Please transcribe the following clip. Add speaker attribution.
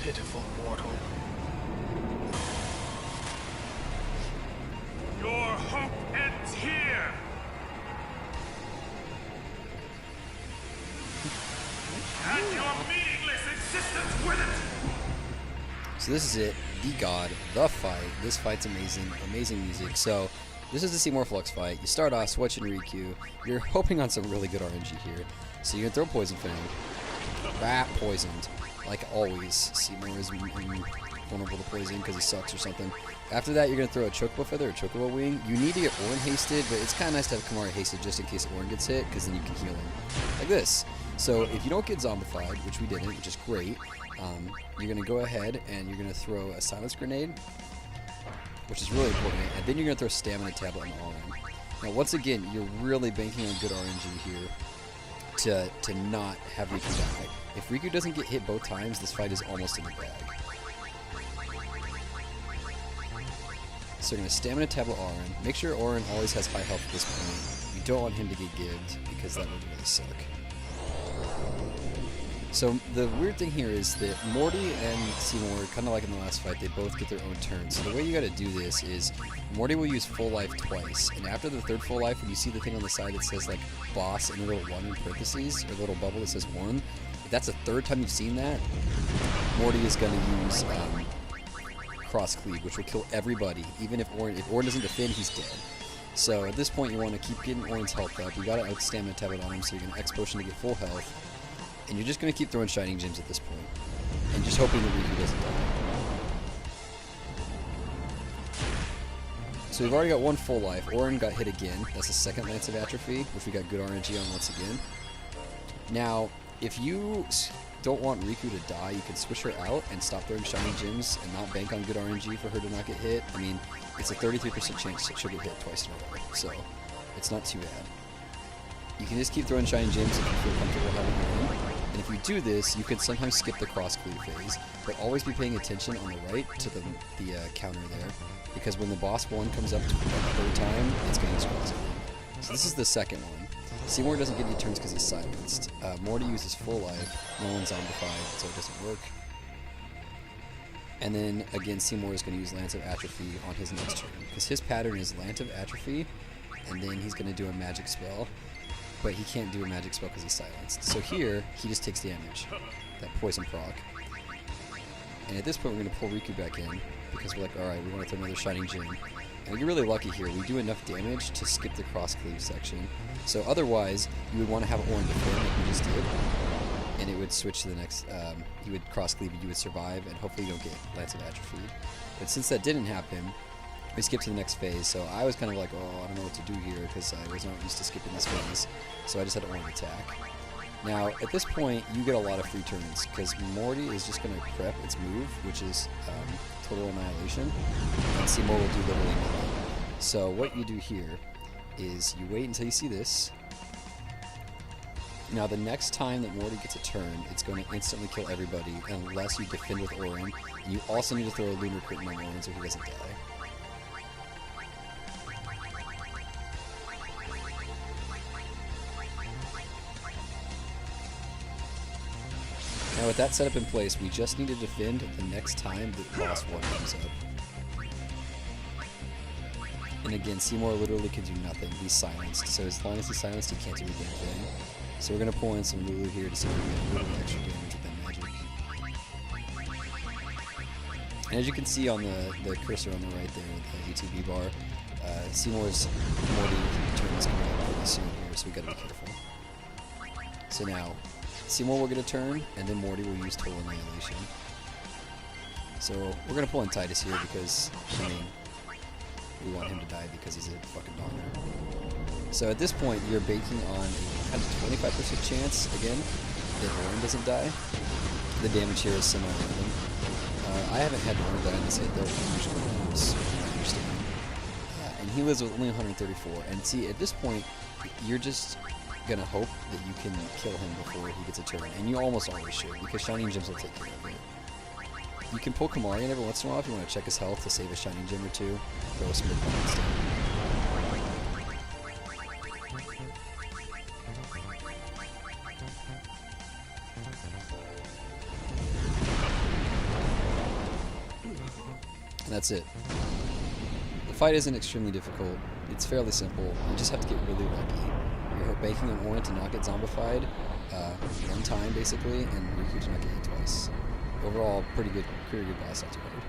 Speaker 1: pitiful mortal.
Speaker 2: Your hope ends here! And your meaningless existence with it!
Speaker 3: So this is it, the god, the fight. This fight's amazing, amazing music. So this is the Seymour Flux fight. You start off switching Rikku. You're hoping on some really good RNG here. So you're gonna throw Poison Fang. Bat poisoned, like always. Seymour is vulnerable to poison because he sucks or something. After that, you're gonna throw a Chocobo Feather or Chocobo Wing. You need to get Orin hasted, but it's kind of nice to have Kamari hasted just in case Orin gets hit, because then you can heal him like this. So if you don't get zombified, which we didn't, which is great, you're going to go ahead and you're going to throw a Silence Grenade, which is really important, and then you're going to throw Stamina Tablet on Orin. Now, once again, you're really banking on good RNG here to not have Rikku die. If Rikku doesn't get hit both times, this fight is almost in the bag. So you're going to Stamina Tablet Orin. Make sure Orin always has high health at this point. You don't want him to get gibbed, because that would really suck. So the weird thing here is that Morty and Seymour, kind of like in the last fight, they both get their own turn. So the way you got to do this is Morty will use full life twice, and after the third full life, when you see the thing on the side that says like boss and a little 1 in parentheses, or a little bubble that says 1, if that's the third time you've seen that, Morty is going to use Cross Cleave, which will kill everybody. Even if Orin doesn't defend, he's dead. So at this point, you want to keep getting Orin's health up. You got to out Stamina Tablet on him, so you're going to X Potion to get full health. And you're just going to keep throwing Shining Gems at this point. And just hoping that Rikku doesn't die. So we've already got 1 full life. Orin got hit again. That's the second Lance of Atrophy, which we got good RNG on once again. Now, if you don't want Rikku to die, you can switch her out and stop throwing Shining Gems and not bank on good RNG for her to not get hit. I mean, it's a 33% chance that she'll get hit twice in a row, so it's not too bad. You can just keep throwing Shining Gems if you feel comfortable having her in. And if you do this, you can sometimes skip the Cross Cleave phase, but always be paying attention on the right to the counter there, because when the boss 1 comes up the third time, it's going to use Cross Cleave. So this is the second one. Seymour doesn't get any turns because he's silenced. Morty uses full life, no one's zombified, so it doesn't work. And then, again, Seymour is going to use Lance of Atrophy on his next turn, because his pattern is Lance of Atrophy, and then he's going to do a magic spell. But he can't do a magic spell because he's silenced. So here, he just takes damage, that poison proc. And at this point, we're going to pull Rikku back in, because we're like, alright, we want to throw another Shining Gem. And we get really lucky here. We do enough damage to skip the Cross Cleave section. So otherwise, you would want to have Orin defend like we just did, and it would switch to the next, you would Cross Cleave, you would survive, and hopefully you don't get Lance of Atrophy. But since that didn't happen, we skipped to the next phase, so I was kind of like, oh, I don't know what to do here, because I was not used to skipping this phase, so I just had Orin attack. Now, at this point, you get a lot of free turns, because Morty is just going to prep its move, which is Total Annihilation, and Seymour will do literally nothing. So what you do here is you wait until you see this. Now, the next time that Morty gets a turn, it's going to instantly kill everybody, unless you defend with Orin, and you also need to throw a Lunar Crit on Orin so he doesn't die. Now with that setup in place, we just need to defend the next time that boss 1 comes up. And again, Seymour literally can do nothing. He's silenced, so as long as he's silenced, he can't do a damn thing. So we're going to pull in some Lulu here to see if we can get a little extra damage with that magic. And as you can see on the cursor on the right there, the ATB bar, Seymour's Morty turn is coming up pretty soon here, so we got to be careful. So now, Seymour will get a turn, and then Morty will use Total Annihilation. So we're going to pull in Tidus here because, I mean, we want him to die because he's a fucking dogger. So at this point, you're banking on a kind of 25% chance, again, that Orin doesn't die. The damage here is semi-random. I haven't had Orin die in this hit, though, usually lives, I understand. And he lives with only 134. And see, at this point, you're just gonna hope that you can kill him before he gets a turn, and you almost always should, because Shining Gems will take care of it. You can pull Kamari in every once in a while if you want to check his health to save a Shining Gem or two, throw some good points down. that's it. The fight isn't extremely difficult. It's fairly simple. You just have to get really lucky. You're banking on Orin to not get zombified one time, basically, and Rikku to not get hit twice. Overall, pretty good boss afterward.